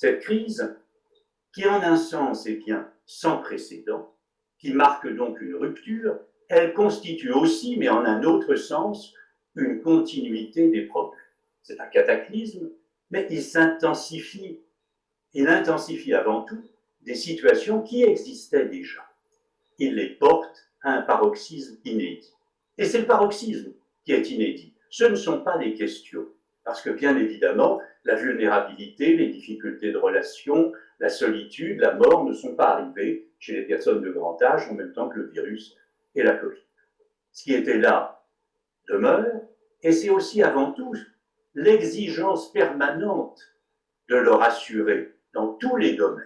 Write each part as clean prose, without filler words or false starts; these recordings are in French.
Cette crise, qui en un sens est bien sans précédent, qui marque donc une rupture, elle constitue aussi, mais en un autre sens, une continuité des progrès. C'est un cataclysme, mais il intensifie avant tout des situations qui existaient déjà. Il les porte à un paroxysme inédit. Et c'est le paroxysme qui est inédit. Ce ne sont pas les questions, parce que bien évidemment, la vulnérabilité, les difficultés de relation, la solitude, la mort ne sont pas arrivées chez les personnes de grand âge en même temps que le virus et la Covid. Ce qui était là demeure, et c'est aussi avant tout l'exigence permanente de leur assurer dans tous les domaines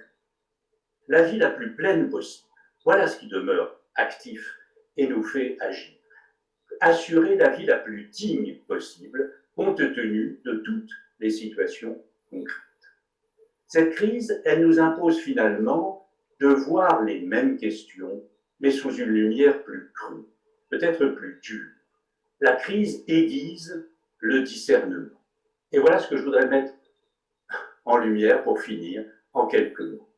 la vie la plus pleine possible. Voilà ce qui demeure actif et nous fait agir. Assurer la vie la plus digne possible, compte tenu de toutes les situations concrètes. Cette crise, elle nous impose finalement de voir les mêmes questions, mais sous une lumière plus crue, peut-être plus dure. La crise aiguise le discernement. Et voilà ce que je voudrais mettre en lumière pour finir en quelques mots.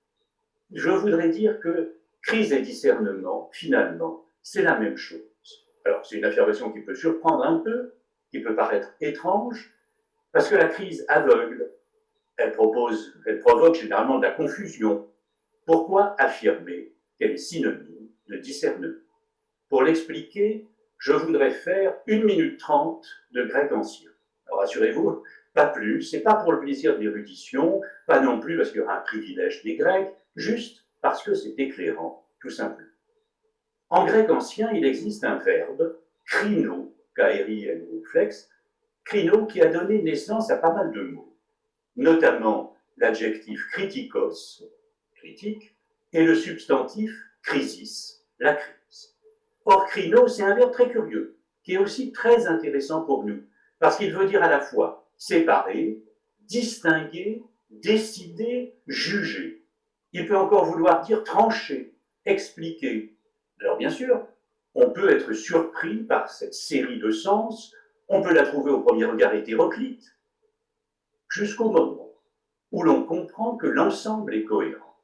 Je voudrais dire que crise et discernement, finalement, c'est la même chose. Alors, c'est une affirmation qui peut surprendre un peu, qui peut paraître étrange, parce que la crise aveugle, elle provoque généralement de la confusion. Pourquoi affirmer qu'elle est synonyme de discernement? Pour l'expliquer, je voudrais faire 1 minute 30 de grec ancien. Alors, rassurez-vous, pas plus, c'est pas pour le plaisir de l'érudition, pas non plus parce qu'il y aura un privilège des Grecs, juste parce que c'est éclairant, tout simplement. En grec ancien, il existe un verbe, krino, K-R-I-N-O flex, krino, qui a donné naissance à pas mal de mots, notamment l'adjectif kritikos, critique, et le substantif krisis, la crise. Or, krino, c'est un verbe très curieux, qui est aussi très intéressant pour nous, parce qu'il veut dire à la fois séparer, distinguer, décider, juger. Il peut encore vouloir dire trancher, expliquer. Alors bien sûr, on peut être surpris par cette série de sens, on peut la trouver au premier regard hétéroclite, jusqu'au moment où l'on comprend que l'ensemble est cohérent.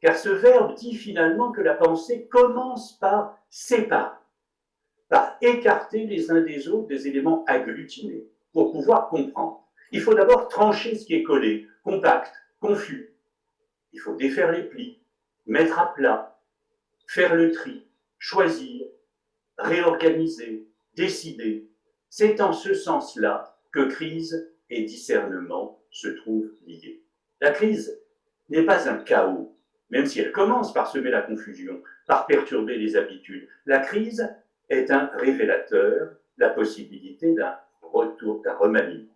Car ce verbe dit finalement que la pensée commence par séparer, par écarter les uns des autres des éléments agglutinés, pour pouvoir comprendre. Il faut d'abord trancher ce qui est collé, compact, confus. Il faut défaire les plis, mettre à plat, faire le tri, choisir, réorganiser, décider. C'est en ce sens-là que crise et discernement se trouvent liés. La crise n'est pas un chaos, même si elle commence par semer la confusion, par perturber les habitudes. La crise est un révélateur, la possibilité d'un retour, d'un remaniement.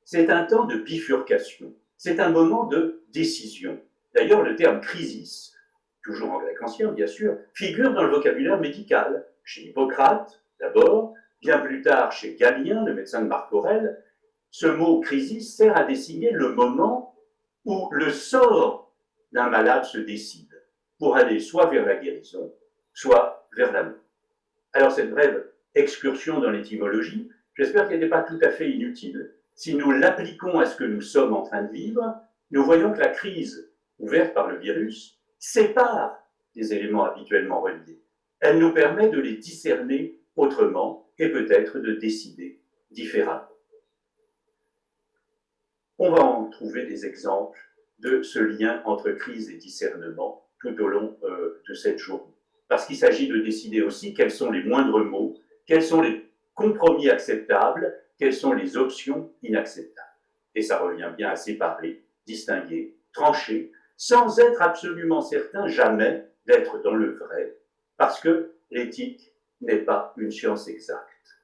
C'est un temps de bifurcation, c'est un moment de décision. D'ailleurs, le terme crisis, toujours en grec ancien bien sûr, figure dans le vocabulaire médical, chez Hippocrate d'abord, bien plus tard chez Galien, le médecin de Marc Aurèle. Ce mot crisis sert à désigner le moment où le sort d'un malade se décide pour aller soit vers la guérison, soit vers la mort. Alors cette brève excursion dans l'étymologie, j'espère qu'elle n'est pas tout à fait inutile. Si nous l'appliquons à ce que nous sommes en train de vivre, nous voyons que la crise ouverte par le virus sépare des éléments habituellement reliés. Elle nous permet de les discerner autrement et peut-être de décider différemment. On va en trouver des exemples de ce lien entre crise et discernement tout au long de cette journée. Parce qu'il s'agit de décider aussi quels sont les moindres mots, quels sont les compromis acceptables, quelles sont les options inacceptables. Et ça revient bien à séparer, distinguer, trancher, sans être absolument certain jamais d'être dans le vrai, parce que l'éthique n'est pas une science exacte.